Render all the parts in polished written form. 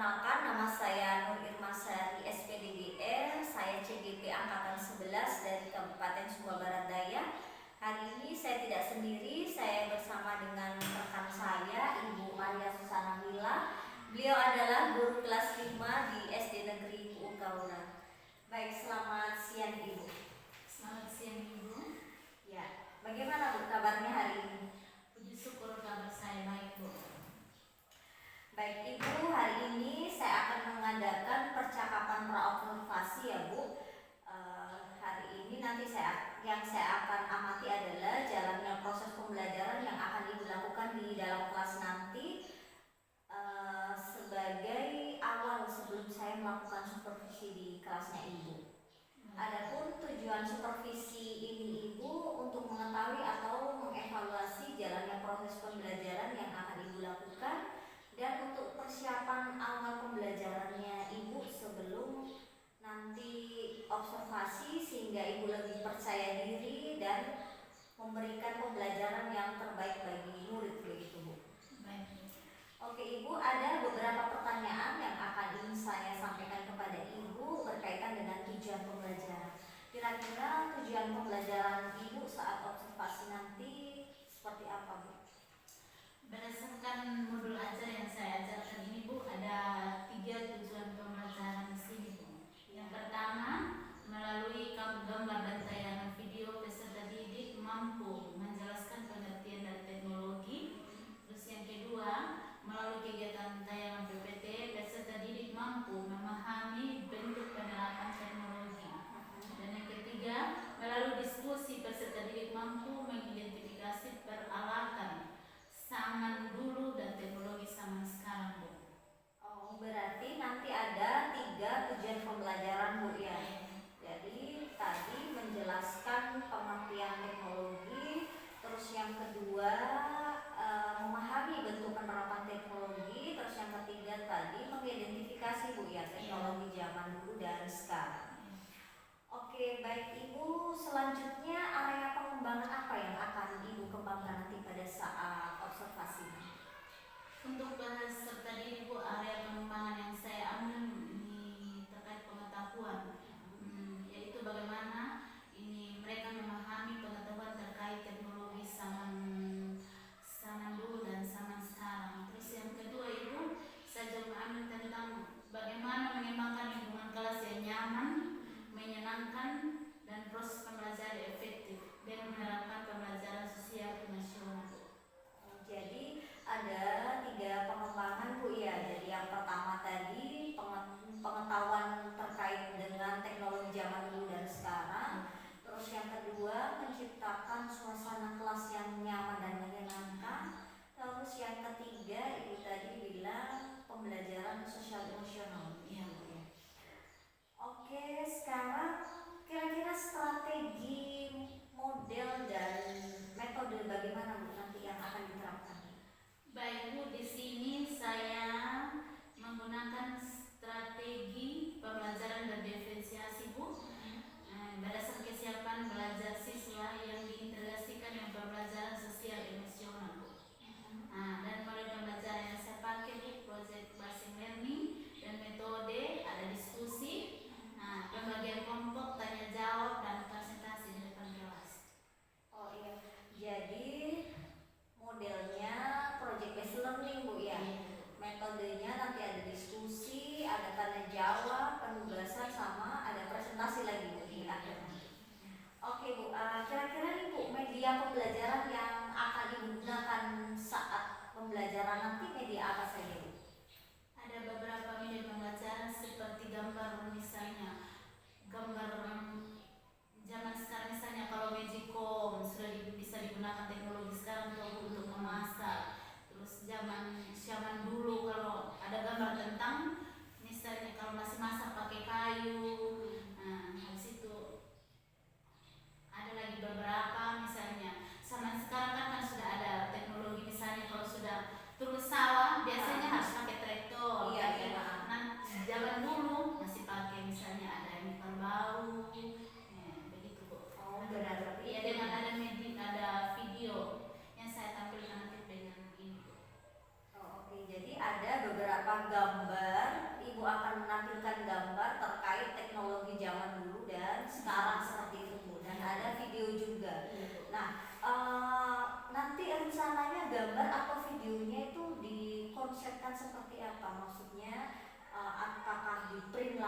Perkenalkan, nama saya Nur Irmasari SPDGR, saya CGP Angkatan 11 dari Kabupaten Sumba Barat Daya. Hari ini saya tidak sendiri, saya bersama dengan rekan saya, Ibu Maria Susana Mila. Beliau adalah guru kelas 5 di SD Negeri PU Kaura. Baik, selamat siang Ibu. Selamat siang Ibu. Ya, bagaimana Bu kabarnya hari ini? Puji syukur kabar saya baik Bu. Baik Ibu, hari ini saya akan mengadakan percakapan praobservasi ya Bu. Hari ini nanti yang saya akan amati adalah jalannya proses pembelajaran yang akan Ibu lakukan di dalam kelas nanti sebagai awal sebelum saya melakukan supervisi di kelasnya Ibu. Adapun tujuan supervisi ini Ibu untuk mengetahui atau mengevaluasi jalannya proses pembelajaran yang akan Ibu lakukan dan untuk persiapan awal pembelajarannya Ibu sebelum nanti observasi sehingga Ibu lebih percaya diri dan memberikan pembelajaran yang terbaik bagi murid begitu Bu. Baik. Oke Ibu, ada beberapa pertanyaan yang akan ingin saya sampaikan kepada Ibu berkaitan dengan tujuan pembelajaran. Kira-kira tujuan pembelajaran Ibu saat observasi nanti seperti apa Bu? Berdasarkan modul ajar yang saya ajarkan ini Bu, ada 3 tujuan pembelajaran di sini Bu. Yang pertama, melalui gambar dan tayangan video peserta didik mampu menjelaskan pengertian dan teknologi. Terus yang kedua, melalui kegiatan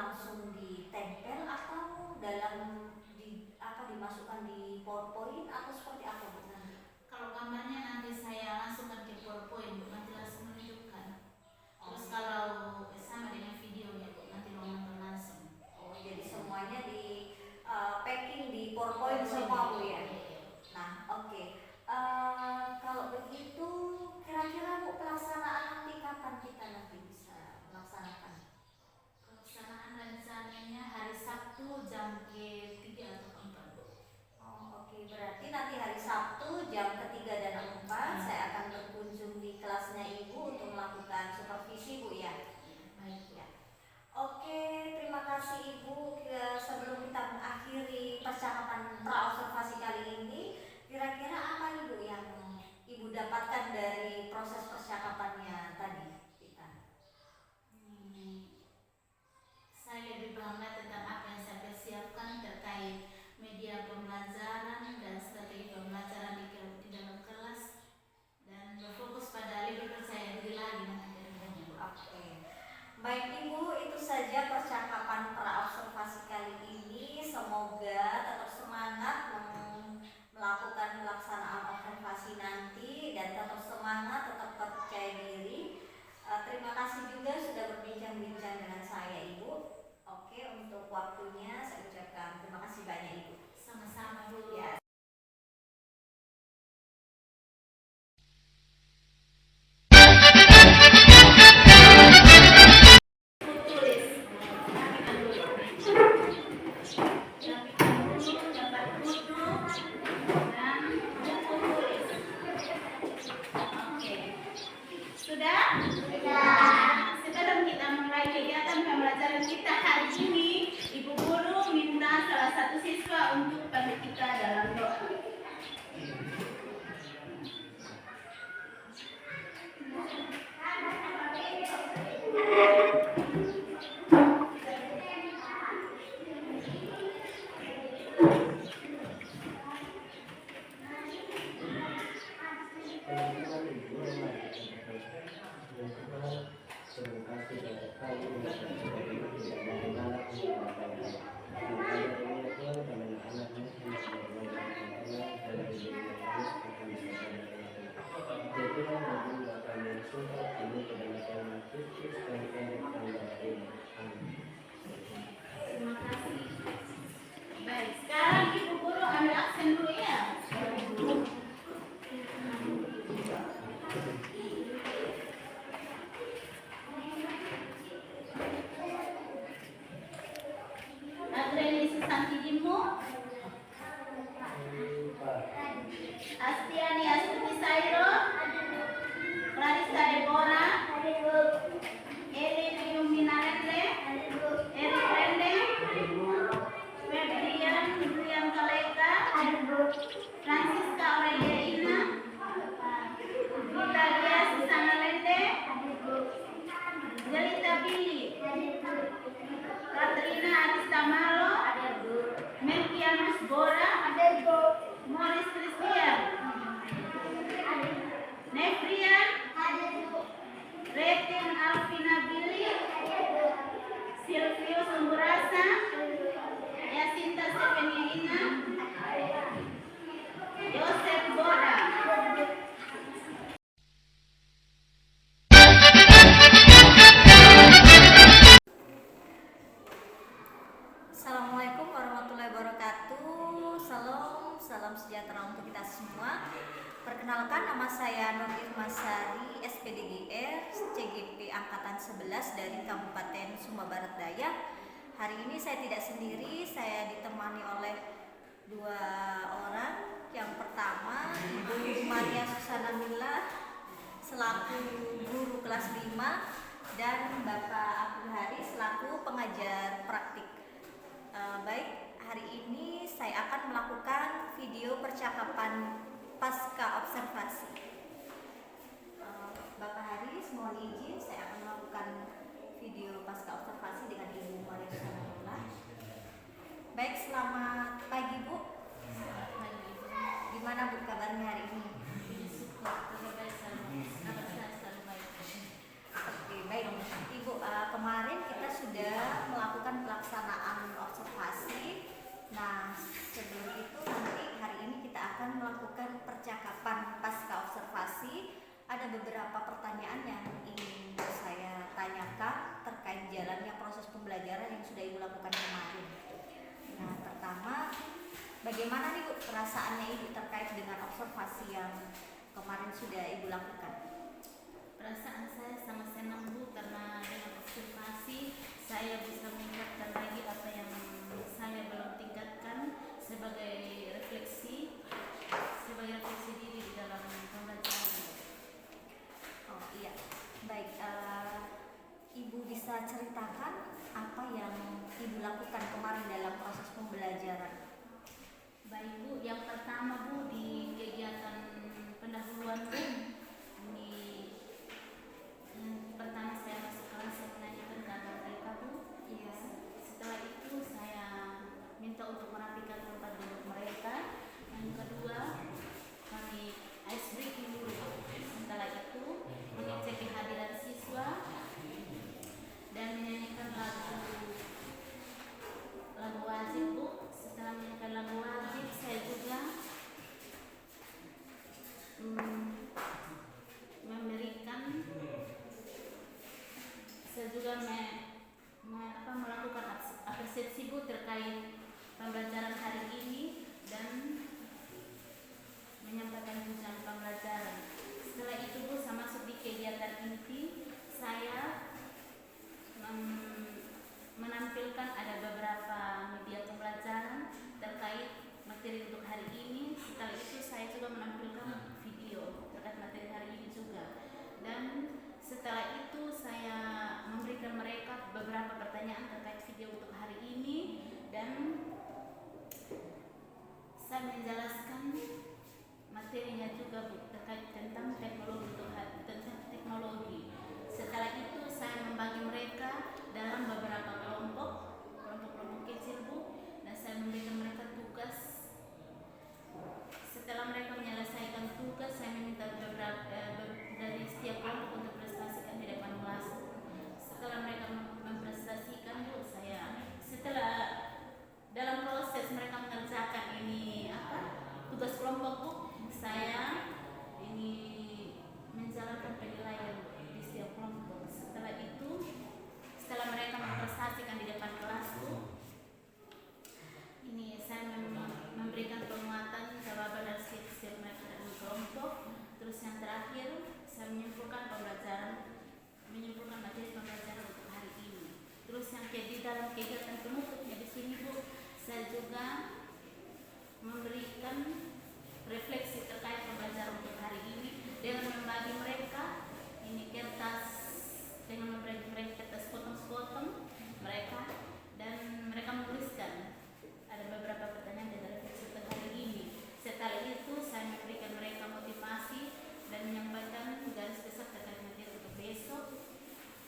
langsung ditempel atau dimasukkan di PowerPoint atau seperti apa Bu nanti? Kalau gambarnya nanti saya langsung ke PowerPoint, Bu, nanti langsung menunjukkan. Terus kalau sama dengan videonya, Bu, nanti mau nonton langsung. Oh, jadi semuanya di packing di PowerPoint semua Bu ya? Nah, oke. Kalau begitu, kira-kira Bu pelaksanaan nanti kapan kita nanti bisa melaksanakan? Pelaksanaan rencananya hari Sabtu jam ke-3 atau ke-4, Bu. Oh, oke. Berarti nanti hari Sabtu jam ke-3 dan 4 saya akan berkunjung di kelasnya Ibu untuk melakukan supervisi Bu ya? Baik, Bu. Ya. Oke, terima kasih Ibu. Sebelum kita mengakhiri percakapan praobservasi kali ini, kira-kira apa nih Bu yang Ibu dapatkan dari proses percakapannya tadi kita? Saya lebih paham tentang apa yang saya persiapkan terkait media pembelajaran dan strategi pembelajaran di dalam kelas, dan berfokus pada lebih percaya diri lagi nanti ke depannya, Bu. Oke. Baik Ibu, itu saja percakapan praobservasi kali ini. Semoga tetap semangat melakukan pelaksanaan observasi nanti dan tetap semangat, tetap percaya diri. Terima kasih juga sudah berbincang-bincang dengan saya Ibu. Oke, untuk waktunya saya ucapkan terima kasih banyak Ibu. Sama-sama, Bu. Ya. Sudah? Sebelum kita mulai kegiatan pembelajaran kita hari ini, Ibu Guru minta salah satu siswa untuk panggil kita dalam doa. Terima kasih. Baik, sekarang Ibu Guru ambil aksen dulu ya. Adreni Susanti Dimo, Astiani Astuti Sairo, Clarissa Deborah, Elin Yuminarende, Erik Rende, Febrian William Kaleka, Francisca Aurelia Ina, Vitalia Susana Lende, Jelita Billy, Katrina Arista Malo, Melkianus Bora, Morris Christian, Nefrian, Retin Alvina Billy, Silvio Sumburasa, Yasinta Stefaniina, Joseph Bora. Assalamualaikum warahmatullahi wabarakatuh. Salam sejahtera untuk kita semua. Perkenalkan, nama saya Nur Irmasari, SPDGR, CGP Angkatan 11 dari Kabupaten Sumba Barat Daya. Hari ini saya tidak sendiri, saya ditemani oleh dua orang. Yang pertama, Ibu Maria Susana Mila selaku guru kelas 5 dan Bapak Abdul Hari selaku pengajar praktik. Baik, hari ini saya akan melakukan video percakapan pasca observasi. Bapak Haris, mohon izin saya akan melakukan video pasca observasi dengan Ibu Maria Susana. Baik, selamat pagi Bu. Gimana Bu kabarnya hari ini? Oke, baik Ibu, kemarin kita sudah melakukan lakukan kemarin. Nah, pertama, bagaimana nih Bu perasaannya Ibu terkait dengan observasi yang kemarin sudah Ibu lakukan? Perasaan saya sangat senang Bu, karena dengan observasi saya bisa meningkatkan lagi apa yang saya belum tingkatkan sebagai refleksi diri di dalam pembelajaran. Oh iya, baik. Ibu bisa ceritakan apa yang Ibu lakukan kemarin dalam proses pembelajaran? Baik Bu, yang pertama Bu, di kegiatan pendahuluan Bu, ini pertama saya masuk kelas, saya menanyakan keadaan mereka Bu. Iya. Setelah itu saya minta untuk merapikan tempat duduk mereka. Yang kedua, kami ice breaking dulu. Setelah itu mengecek kehadiran siswa dan menyanyikan lagu wajib Bu. Setelah menyanyikan lagu wajib, saya juga melakukan apresiasi Bu terkait pembelajaran hari ini dan menyampaikan tujuan pembelajaran. Setelah itu Bu, saya masuk di kegiatan inti. Saya menampilkan ada beberapa media pembelajaran terkait materi untuk hari ini. Setelah itu saya juga menampilkan video terkait materi hari ini juga. Dan setelah itu saya memberikan mereka beberapa pertanyaan terkait video untuk hari ini, dan saya menjelaskan materinya juga Bu, terkait tentang teknologi. Setelah itu saya membagi mereka dalam beberapa kelompok kecil Bu, dan saya memberikan mereka tugas. Setelah mereka menyelesaikan tugas, saya meminta dari setiap kelompok untuk prestasikan di depan kelas. Setelah mereka memprestasikan Bu, setelah dalam proses mereka mengerjakan tugas kelompok Bu, saya menjalankan penilaian di setiap kelompok. Setelah mereka memprestasikan di depan kelas Bu, saya memberikan penguatan jawaban dari setiap mereka dalam kelompok. Terus yang terakhir, saya menyimpulkan materi pembelajaran untuk hari ini. Terus yang di dalam kegiatan penutupnya di sini Bu, saya juga memberikan refleksi terkait pembelajaran untuk hari ini dengan membagi mereka kertas potong-potong mereka, dan mereka menuliskan ada beberapa pertanyaan dari refleksi untuk hari ini. Setelah itu saya memberikan mereka motivasi dan menyampaikan garis besar terkait materi untuk besok.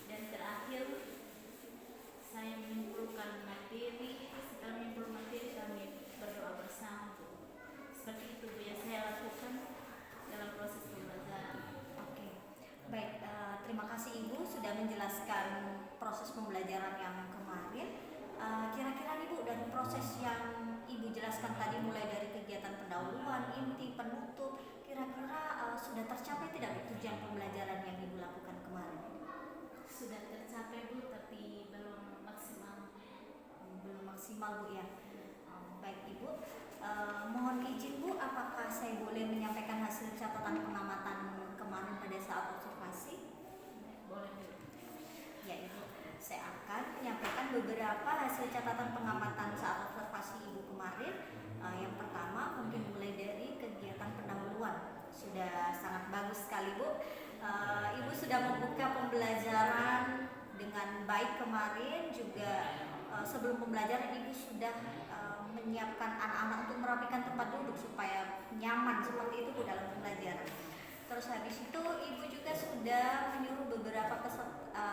Dan terakhir saya menyimpulkan materi. Setelah menyimpulkan materi, kami berdoa bersama Bu. Seperti itu Bu yang saya lakukan dalam proses pembelajaran. Oke, baik. Terima kasih Ibu sudah menjelaskan proses pembelajaran yang kemarin. Kira-kira nih Bu, dari proses yang Ibu jelaskan tadi, mulai dari kegiatan pendahuluan, inti, penutup, kira-kira sudah tercapai tidak Bu tujuan pembelajaran yang Ibu lakukan kemarin? Sudah tercapai Bu, tapi belum maksimal. Belum maksimal Bu ya. Baik Ibu, mohon izin Bu, apakah saya boleh menyampaikan hasil catatan pengamatan kemarin pada saat observasi? Boleh Bu. Ya Ibu, saya akan menyampaikan beberapa hasil catatan pengamatan saat observasi Ibu kemarin. Yang pertama mungkin mulai dari kegiatan pendahuluan. Sudah sangat bagus sekali Bu. Ibu sudah membuka pembelajaran dengan baik kemarin. Juga sebelum pembelajaran Ibu sudah menyiapkan anak-anak untuk merapikan tempat duduk supaya nyaman seperti itu Bu dalam pembelajaran. Terus habis itu Ibu juga sudah menyuruh beberapa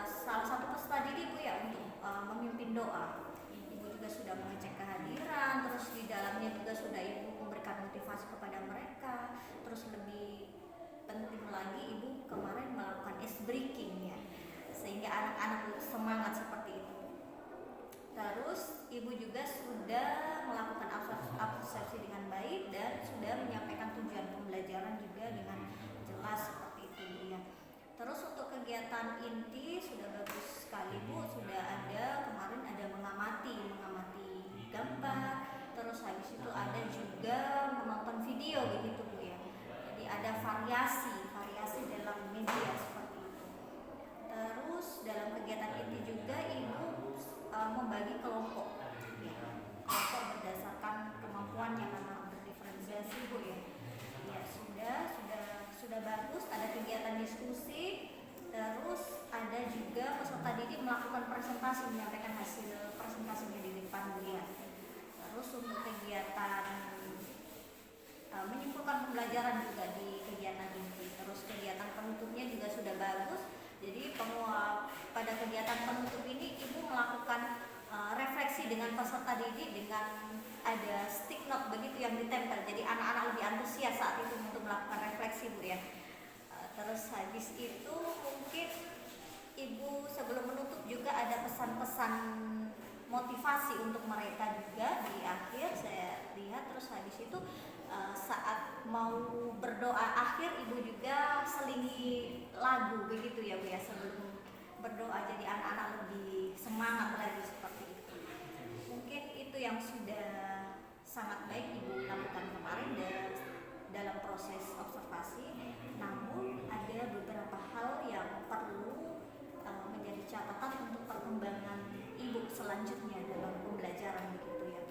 salah satu peserta didik Bu ya untuk memimpin doa. Ibu juga sudah mengecek kehadiran, terus di dalamnya juga sudah Ibu memberikan motivasi kepada mereka. Terus lebih penting lagi Ibu kemarin melakukan ice breaking ya, sehingga anak-anak semangat seperti itu. Terus Ibu juga sudah melakukan absorpsi dengan baik dan sudah menyampaikan tujuan pembelajaran juga dengan jelas seperti itu ya. Terus untuk kegiatan inti sudah bagus sekali Bu, sudah ada kemarin ada mengamati peserta didik melakukan presentasi, menyampaikan hasil presentasinya di depan Bu ya. Terus untuk kegiatan menyimpulkan pembelajaran juga di kegiatan ini. Terus kegiatan penutupnya juga sudah bagus. Jadi pada kegiatan penutup ini Ibu melakukan refleksi dengan peserta didik dengan ada stick note begitu yang ditempel. Jadi anak-anak lebih antusias saat itu untuk melakukan refleksi Bu ya. Terus habis itu mungkin Ibu sebelum menutup juga ada pesan-pesan motivasi untuk mereka juga di akhir saya lihat. Terus habis itu saat mau berdoa akhir Ibu juga selingi lagu begitu ya Bu ya sebelum berdoa, jadi anak-anak lebih semangat lagi seperti itu. Mungkin itu yang sudah sangat baik Ibu lakukan kemarin dalam proses observasi. Namun ada beberapa hal yang perlu menjadi catatan untuk perkembangan Ibu selanjutnya dalam pembelajaran begitu ya.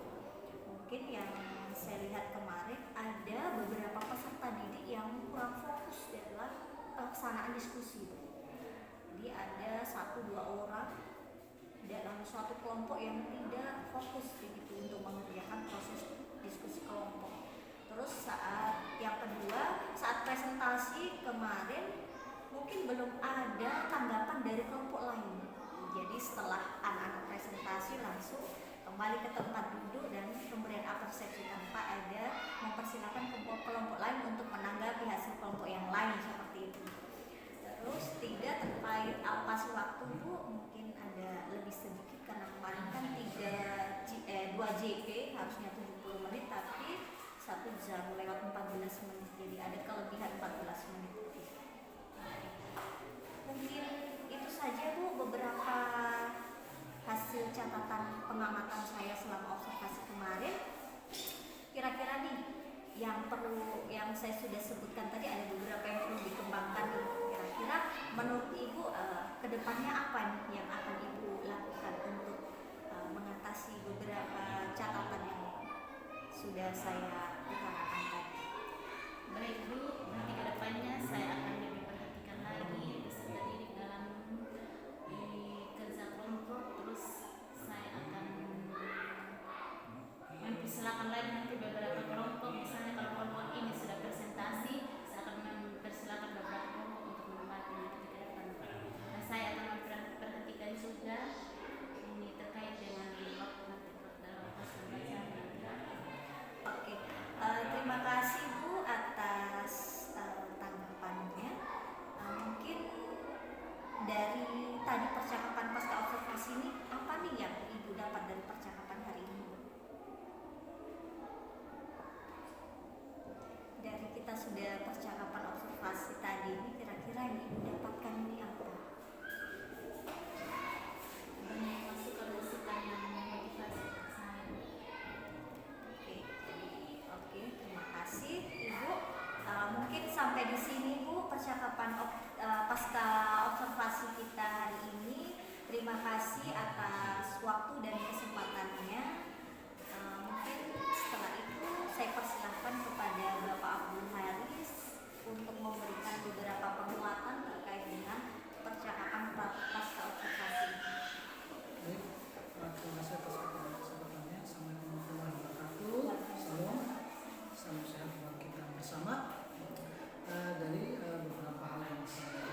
Mungkin yang saya lihat kemarin ada beberapa peserta didik yang kurang fokus dalam pelaksanaan diskusi. Jadi ada 1-2 orang dalam suatu kelompok yang tidak fokus begitu untuk mengerjakan proses diskusi kelompok. Terus saat yang kedua, saat presentasi kemarin mungkin belum ada tanggapan dari kelompok lain. Jadi setelah anak-anak presentasi langsung kembali ke tempat duduk dan pemberian apresiasi tanpa ada mempersilahkan kelompok lain untuk menanggapi hasil kelompok yang lain seperti itu. Terus 3 terkait alokasi waktu Bu, mungkin ada lebih sedikit karena kemarin kan 2 JP harusnya 70 menit tapi 1 jam lewat 14 menit, jadi ada kelebihan 14 menit. Mungkin itu saja Bu beberapa hasil catatan pengamatan saya selama observasi kemarin. Kira-kira nih yang saya sudah sebutkan tadi ada beberapa yang perlu dikembangkan. Kira-kira menurut Ibu kedepannya apa nih yang akan Ibu lakukan untuk mengatasi beberapa catatan yang sudah saya utarakan tadi? Baik Bu, nanti ke depannya saya akan lebih perhatikan lagi peserta didik dalam kerja kelompok. Terus saya akan mempersilahkan lagi nanti beberapa kelompok, misalnya kalau kelompok ini sudah presentasi, saya akan mempersilahkan beberapa kelompok untuk membantu nanti ke depan. Dan saya akan memperhatikan juga ini terkait dengan waktu nanti dalam proses pembelajaran. Oke, terima kasih Bu atas tanggapannya. Mungkin dari tadi percakapan pasca observasi ini apa nih yang Ibu dapat dari percakapan hari ini? Dari kita sudah percakapan observasi tadi ini, kira-kira yang Ibu dapatkan ini apa? Banyak masukan-masukan yang memotivasi saya. Oke, terima kasih Ibu. Mungkin sampai di sini Bu percakapan pasca observasi kita hari ini. Terima kasih atas waktu dan kesempatannya. Mungkin setelah itu saya persilahkan kepada Bapak Abdul Haris untuk memberikan beberapa penguatan terkait dengan percakapan pasca observasi. Baik, terima kasih atas kesempatannya. Assalamualaikum warahmatullahi wabarakatuh. Salam sehat buat kita bersama. Dari beberapa hal yang saya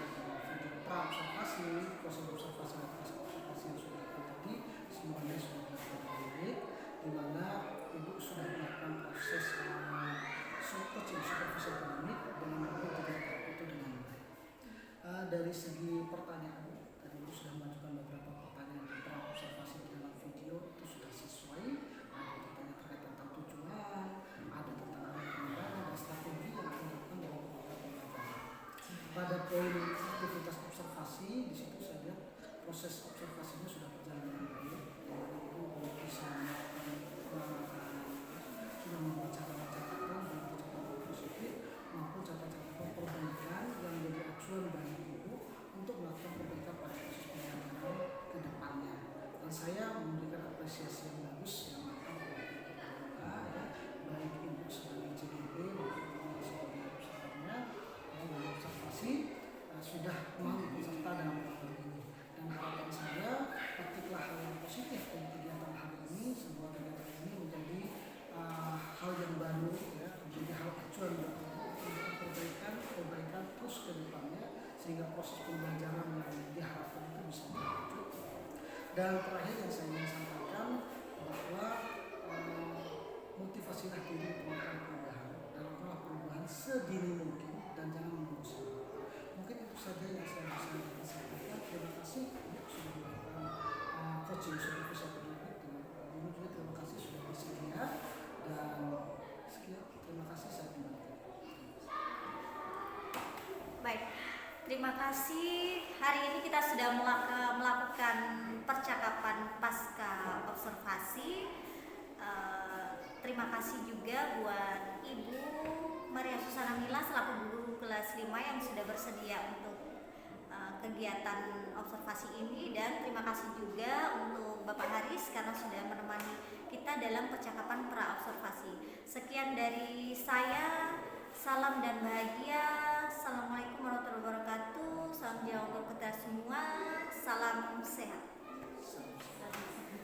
video pra-observasi, proses observasi dan pasca observasi yang sudah terjadi, semuanya sudah terjadi, di mana Ibu sudah melakukan proses supervisi akademik dengan berbagai tiga itu dengan baik. Dari segi pertanyaan, tadi Ibu sudah mengajukan beberapa pertanyaan di pra-observasi dalam video itu sudah sesuai. Ada pertanyaan terkait tentang tujuan, ada tentang pengembangan dan strategi yang akan dilakukan dalam pembelajaran. Pada poin aktivitas observasi, di situ saya lihat proses observasinya sudah berjalan dengan baik. Ibu bisa sudah membuat catatan-catatan positif maupun catatan-catatan perbaikan yang menjadi acuan bagi Ibu untuk melakukan perbaikan pada proses pembelajaran ke depannya. Dan saya memberikan apresiasi yang bagus yang matang kepada Ibu ya, baik Ibu sebagai JDB maupun Ibu sebagai observernya dalam observasi sudah mau ikut serta dalam program ini. Dan harapan Dan terakhir yang saya ingin sampaikan bahwa motivasilah diri untuk melakukan perubahan dan lakukanlah perubahan sedini mungkin dan jangan menunggu salah. Mungkin itu saja yang saya bisa sampaikan. Terima kasih sudah melakukan coaching supervisi pendidik dengan ini juga terima kasih sudah bersedia dan sekian terima kasih saya kembali. Baik, terima kasih. Hari ini kita sudah melakukan percakapan pasca observasi. Terima kasih juga buat Ibu Maria Susana Mila selaku guru kelas 5 yang sudah bersedia untuk kegiatan observasi ini, dan terima kasih juga untuk Bapak Haris karena sudah menemani kita dalam percakapan pra observasi. Sekian dari saya. Salam dan bahagia. Assalamualaikum warahmatullahi wabarakatuh. Salam jawa untuk kita semua. Salam sehat. Salam sehat.